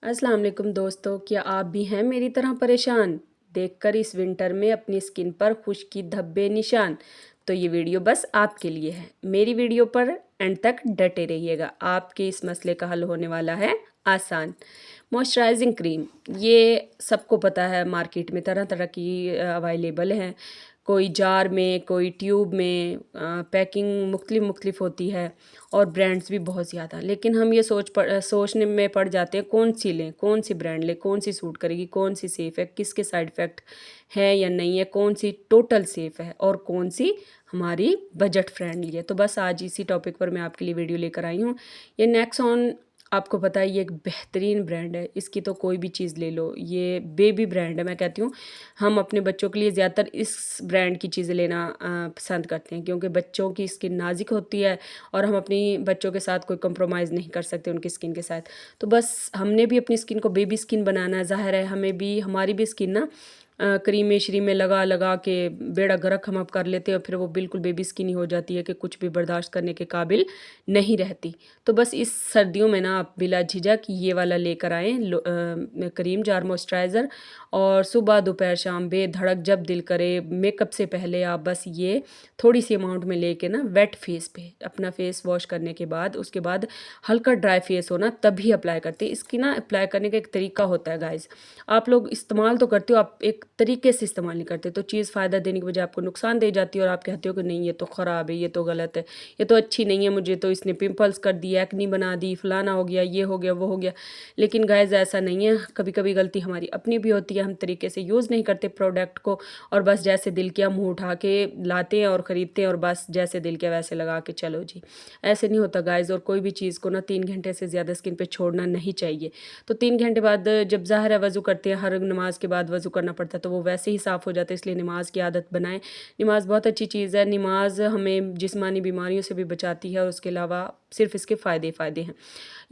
अस्सलाम वालेकुम दोस्तों, क्या आप भी हैं मेरी तरह परेशान देखकर इस विंटर में अपनी स्किन पर खुश्की धब्बे निशान? तो ये वीडियो बस आपके लिए है। मेरी वीडियो पर एंड तक डटे रहिएगा, आपके इस मसले का हल होने वाला है आसान। मॉइस्चराइजिंग क्रीम, ये सबको पता है, मार्केट में तरह तरह की अवेलेबल हैं। कोई जार में, कोई ट्यूब में, पैकिंग मुख्तलिफ मुख्तलिफ होती है और ब्रांड्स भी बहुत ज़्यादा। लेकिन हम ये सोचने में पड़ जाते हैं कौन सी लें, कौन सी ब्रांड लें, कौन सी सूट करेगी, कौन सी सेफ़ है, किसके साइड इफ़ेक्ट है या नहीं है, कौन सी टोटल सेफ़ है और कौन सी हमारी बजट फ्रेंडली है। तो बस आज इसी टॉपिक पर मैं आपके लिए वीडियो लेकर आई हूँ। ये नेक्सॉन, आपको पता है ये एक बेहतरीन ब्रांड है, इसकी तो कोई भी चीज़ ले लो, ये बेबी ब्रांड है। मैं कहती हूँ हम अपने बच्चों के लिए ज़्यादातर इस ब्रांड की चीज़ें लेना पसंद करते हैं, क्योंकि बच्चों की स्किन नाजुक होती है और हम अपनी बच्चों के साथ कोई कंप्रोमाइज़ नहीं कर सकते उनकी स्किन के साथ। तो बस हमने भी अपनी स्किन को बेबी स्किन बनाना है, ज़ाहिर है हमें भी हमारी भी स्किन ना क्रीम श्रीम में लगा लगा के बेड़ा गर्क हम अब कर लेते हैं और फिर वो बिल्कुल बेबी स्किन ही हो जाती है कि कुछ भी बर्दाश्त करने के काबिल नहीं रहती। तो बस इस सर्दियों में ना आप बिला झिझक ये वाला लेकर आएँ क्रीम जार मॉइस्चराइज़र, और सुबह दोपहर शाम बेधड़क जब दिल करे मेकअप से पहले आप बस ये थोड़ी सी अमाउंट में लेके ना वेट फेस पे अपना फेस वॉश करने के बाद, उसके बाद हल्का ड्राई फेस हो ना तभी अप्लाई करते हैं। इसकी ना अप्लाई करने का एक तरीका होता है गाइज़, आप लोग इस्तेमाल तो करते हो, आप एक तरीके से इस्तेमाल नहीं करते, तो चीज़ फ़ायदा देने की बजाय आपको नुकसान दे जाती है और आप कहते हो कि नहीं ये तो ख़राब है, ये तो गलत है, ये तो अच्छी नहीं है, मुझे तो इसने पिंपल्स कर दिया, एक्नी बना दी, फलाना हो गया, ये हो गया, वो हो गया। लेकिन गाइज़ ऐसा नहीं है, कभी कभी गलती हमारी अपनी भी होती है, हम तरीके से यूज़ नहीं करते प्रोडक्ट को और बस जैसे दिल किया मुँह उठा के लाते हैं और ख़रीदते हैं और बस जैसे दिल किया वैसे लगा के चलो जी। ऐसे नहीं होता गाइज़, और कोई भी चीज़ को ना 3 घंटे से ज़्यादा स्किन पे छोड़ना नहीं चाहिए। तो 3 घंटे बाद जब ज़ाहिर है वज़ू करते हैं, हर नमाज़ के बाद वज़ू करना पड़ता है, तो वो वैसे ही साफ़ हो जाता है, इसलिए नमाज़ की आदत बनाएँ। नमाज़ बहुत अच्छी चीज़ है, नमाज़ हमें जिस्मानी बीमारियों से भी बचाती है और उसके अलावा सिर्फ़ इसके फ़ायदे फ़ायदे हैं।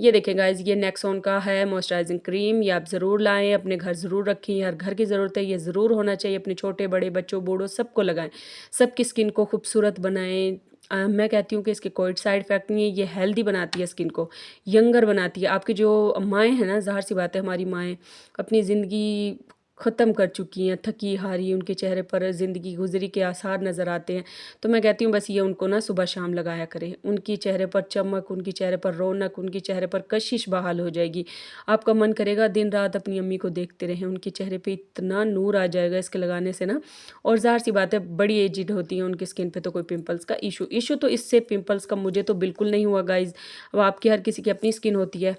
ये देखें गाइज़, ये नेक्सॉन का है मॉइस्चराइजिंग क्रीम, ये आप ज़रूर लाएँ, अपने घर ज़रूर रखें, ये हर घर की ज़रूरत है, ये ज़रूर होना चाहिए, अपने छोटे बड़े बच्चों बूढ़ों सबको लगाएँ, सबकी स्किन को खूबसूरत बनाएँ। मैं कहती हूँ कि इसके कोई साइड इफ़ेक्ट नहीं है, ये हेल्दी बनाती है स्किन को, यंगर बनाती है। आपकी जो माएँ हैं ना, ज़ाहिर सी बात है हमारी माएँ अपनी ज़िंदगी ख़त्म कर चुकी हैं, थकी हारी, उनके चेहरे पर ज़िंदगी गुज़री के आसार नज़र आते हैं। तो मैं कहती हूँ बस ये उनको ना सुबह शाम लगाया करें, उनकी चेहरे पर चमक, उनकी चेहरे पर रौनक, उनके चेहरे पर कशिश बहाल हो जाएगी। आपका मन करेगा दिन रात अपनी अम्मी को देखते रहें, उनके चेहरे पे इतना नूर आ जाएगा इसके लगाने से ना। और ज़ाहिर सी बात है बड़ी एजिड होती हैं, उनकी स्किन पे तो कोई पिंपल्स का इशू तो इससे पिंपल्स का मुझे तो बिल्कुल नहीं हुआ गाइज़। अब आपकी हर किसी की अपनी स्किन होती है।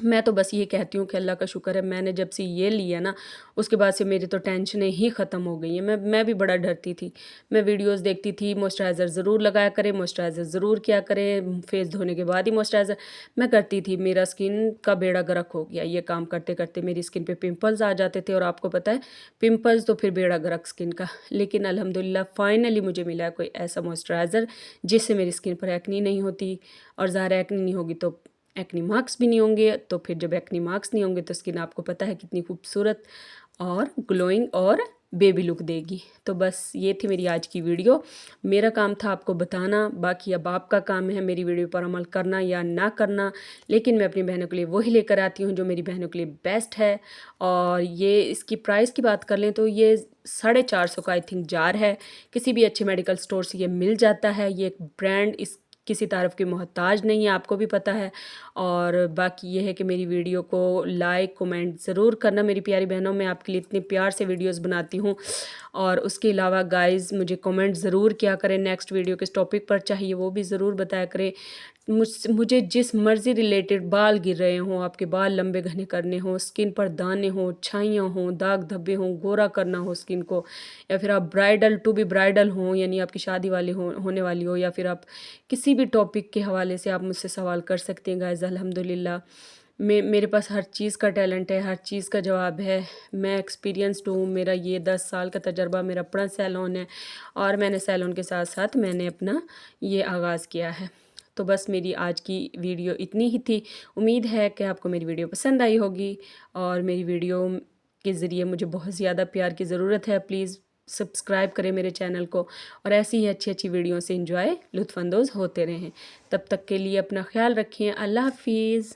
मैं तो बस ये कहती हूँ कि अल्लाह का शुक्र है, मैंने जब से ये लिया ना उसके बाद से मेरी तो टेंशनें ही ख़त्म हो गई हैं। मैं भी बड़ा डरती थी, मैं वीडियोस देखती थी मॉइस्चराइज़र ज़रूर लगाया करें, मॉइस्चराइज़र ज़रूर किया करें, फेस धोने के बाद ही मॉइस्चराइज़र। मैं करती थी, मेरा स्किन का बेड़ा गर्क हो गया, ये काम करते करते मेरी स्किन पे पिंपल्स आ जाते थे और आपको पता है पिंपल्स तो फिर बेड़ा गर्क स्किन का। लेकिन अल्हम्दुलिल्लाह फाइनली मुझे मिला है कोई ऐसा मॉइस्चराइज़र जिससे मेरी स्किन पर एक्नी नहीं होती, और ज़ाहिर है एक्नी नहीं होगी तो एक्नी मार्क्स भी नहीं होंगे, तो फिर जब एक्नी मार्क्स नहीं होंगे तो स्किन आपको पता है कितनी खूबसूरत और ग्लोइंग और बेबी लुक देगी। तो बस ये थी मेरी आज की वीडियो, मेरा काम था आपको बताना, बाकी अब आपका काम है मेरी वीडियो पर अमल करना या ना करना। लेकिन मैं अपनी बहनों के लिए वही लेकर आती हूँ जो मेरी बहनों के लिए बेस्ट है। और ये इसकी प्राइस की बात कर लें तो ये 450 का आई थिंक जार है, किसी भी अच्छे मेडिकल स्टोर से ये मिल जाता है। ये एक ब्रांड इस किसी तारीफ़ की मोहताज नहीं है, आपको भी पता है। और बाकी ये है कि मेरी वीडियो को लाइक कमेंट ज़रूर करना मेरी प्यारी बहनों, मैं आपके लिए इतने प्यार से वीडियोस बनाती हूँ। और उसके अलावा गाइस मुझे कमेंट ज़रूर किया करें, नेक्स्ट वीडियो किस टॉपिक पर चाहिए वो भी ज़रूर बताया करें। मुझे जिस मर्ज़ी रिलेटेड, बाल गिर रहे हों, आपके बाल लंबे घने करने हों, स्किन पर दाने हों, छाइयाँ हों, दाग धब्बे हों, गोरा करना हो स्किन को, या फिर आप ब्राइडल टू बी ब्राइडल हों यानी आपकी शादी वाली होने वाली हो, या फिर आप किसी भी टॉपिक के हवाले से आप मुझसे सवाल कर सकते हैं गाइज़। अल्हम्दुलिल्लाह मेरे पास हर चीज़ का टैलेंट है, हर चीज़ का जवाब है। मैं एक्सपीरियंस्ड हूँ, मेरा ये 10 साल का तजर्बा, मेरा अपना सैलून है और मैंने सैलून के साथ साथ मैंने अपना ये आगाज़ किया है। तो बस मेरी आज की वीडियो इतनी ही थी। उम्मीद है कि आपको मेरी वीडियो पसंद आई होगी, और मेरी वीडियो के ज़रिए मुझे बहुत ज़्यादा प्यार की ज़रूरत है। प्लीज़ सब्सक्राइब करें मेरे चैनल को और ऐसी ही अच्छी अच्छी वीडियो से इंजॉय लुत्फ़अंदोज़ होते रहें। तब तक के लिए अपना ख्याल रखें। अल्लाह हाफ़िज़।